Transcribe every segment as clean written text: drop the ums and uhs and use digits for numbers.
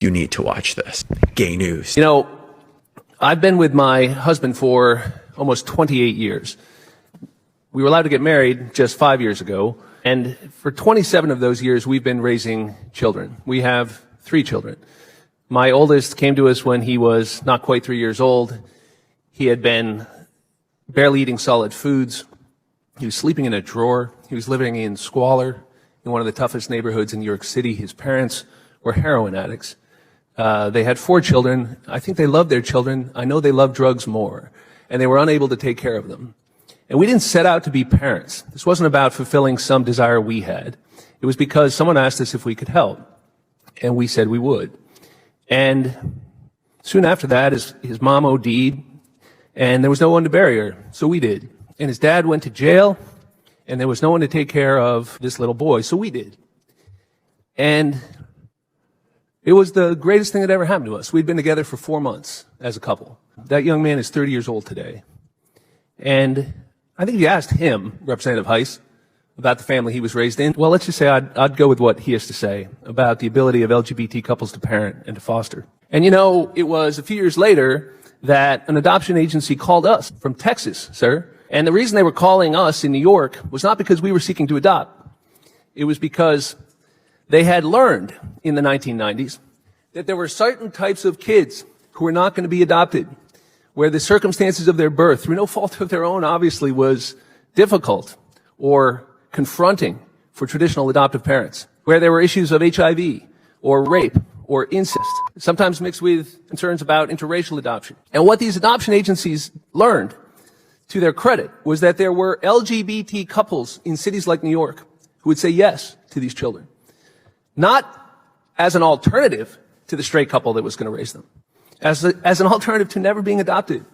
You need to watch this. Gay news. You know, I've been with my husband for almost 28 years. We were allowed to get married just 5 years ago, and for 27 of those years, we've been raising children. We have 3 children. My oldest came to us when he was not quite 3 years old. He had been barely eating solid foods. He was sleeping in a drawer. He was living in squalor in one of the toughest neighborhoods in New York City. His parents were heroin addicts. They had 4 children. I think they loved their children. I know they loved drugs more. And they were unable to take care of them. And we didn't set out to be parents. This wasn't about fulfilling some desire we had. It was because someone asked us if we could help. And we said we would. And soon after that, his mom OD'd, and there was no one to bury her. So we did. And his dad went to jail, and there was no one to take care of this little boy. So we did. And it was the greatest thing that ever happened to us. We'd been together for 4 months as a couple. That young man is 30 years old today. And I think if you asked him, Representative Heiss, about the family he was raised in, well, let's just say I'd go with what he has to say about the ability of LGBT couples to parent and to foster. And you know, it was a few years later that an adoption agency called us from Texas, sir. And the reason they were calling us in New York was not because we were seeking to adopt. It was because they had learned in the 1990s that there were certain types of kids who were not going to be adopted, where the circumstances of their birth, through no fault of their own, obviously, was difficult or confronting for traditional adoptive parents, where there were issues of HIV or rape or incest, sometimes mixed with concerns about interracial adoption. And what these adoption agencies learned, to their credit, was that there were LGBT couples in cities like New York who would say yes to these children. Not as an alternative to the straight couple that was going to raise them, as an alternative to never being adopted,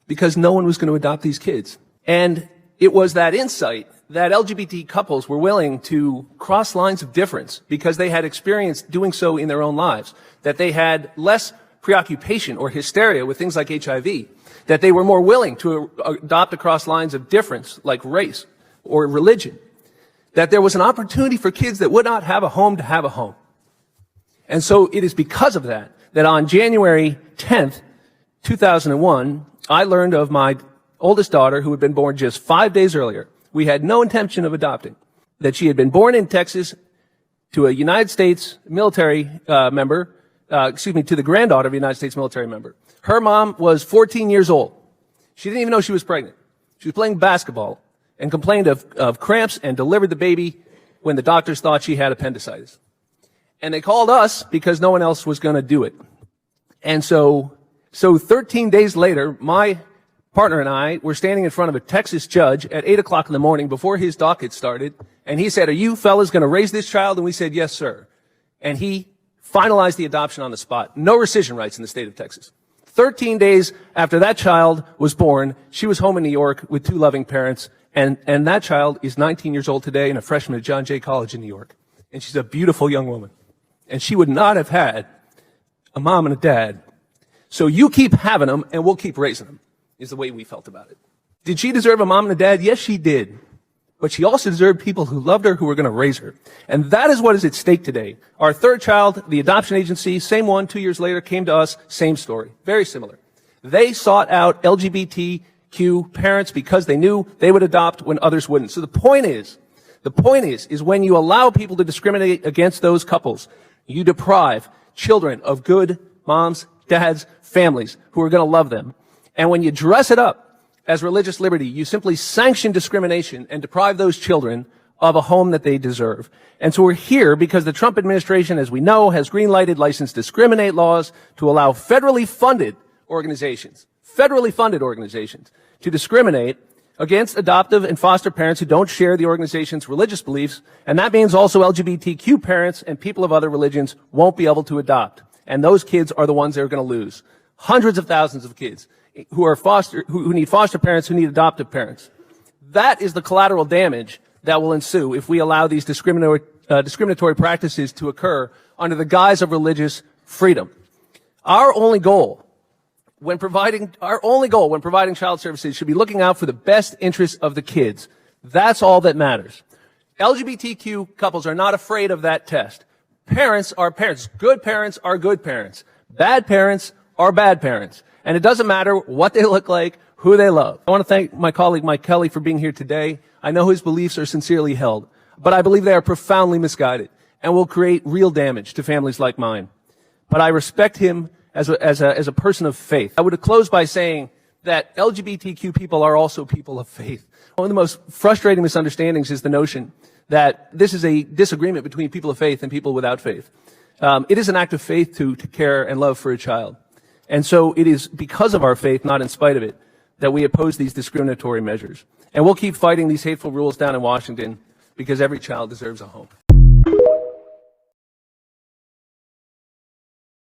because no one was going to adopt these kids. And it was that insight that LGBT couples were willing to cross lines of difference because they had experienced doing so in their own lives, that they had less preoccupation or hysteria with things like HIV, that they were more willing to adopt across lines of difference like race or religion, that there was an opportunity for kids that would not have a home to have a home. And so it is because of that on January 10th, 2001, I learned of my oldest daughter, who had been born just 5 days earlier. We had no intention of adopting. That she had been born in Texas to a United States military member, to the granddaughter of a United States military member. Her mom was 14 years old. She didn't even know she was pregnant. She was playing basketball and complained of cramps and delivered the baby when the doctors thought she had appendicitis. And they called us because no one else was going to do it. And so 13 days later, my partner and I were standing in front of a Texas judge at 8 o'clock in the morning before his docket started. And he said, "Are you fellas going to raise this child?" And we said, "Yes, sir." And he finalized the adoption on the spot. No rescission rights in the state of Texas. 13 days after that child was born, she was home in New York with 2 loving parents. And that child is 19 years old today and a freshman at John Jay College in New York. And she's a beautiful young woman. And she would not have had a mom and a dad. So you keep having them and we'll keep raising them, is the way we felt about it. Did she deserve a mom and a dad? Yes, she did. But she also deserved people who loved her, who were going to raise her. And that is what is at stake today. Our 3rd child, the adoption agency, same one, 2 years later, came to us, same story. Very similar. They sought out LGBTQ parents because they knew they would adopt when others wouldn't. So the point is when you allow people to discriminate against those couples, you deprive children of good moms, dads, families who are going to love them. And when you dress it up as religious liberty, you simply sanction discrimination and deprive those children of a home that they deserve. And so we're here because the Trump administration, as we know, has green-lighted license discriminate laws to allow federally funded organizations to discriminate against adoptive and foster parents who don't share the organization's religious beliefs. And that means also LGBTQ parents and people of other religions won't be able to adopt. And those kids are the ones they're going to lose. Hundreds of thousands of kids who need foster parents, who need adoptive parents. That is the collateral damage that will ensue if we allow these discriminatory practices to occur under the guise of religious freedom. Our only goal when providing child services should be looking out for the best interests of the kids. That's all that matters. LGBTQ couples are not afraid of that test. Parents are parents. Good parents are good parents. Bad parents are bad parents. And it doesn't matter what they look like, who they love. I want to thank my colleague Mike Kelly for being here today. I know his beliefs are sincerely held, but I believe they are profoundly misguided and will create real damage to families like mine. But I respect him as a person of faith. I would close by saying that LGBTQ people are also people of faith. One of the most frustrating misunderstandings is the notion that this is a disagreement between people of faith and people without faith. It is an act of faith to care and love for a child. And so it is because of our faith, not in spite of it, that we oppose these discriminatory measures. And we'll keep fighting these hateful rules down in Washington because every child deserves a home.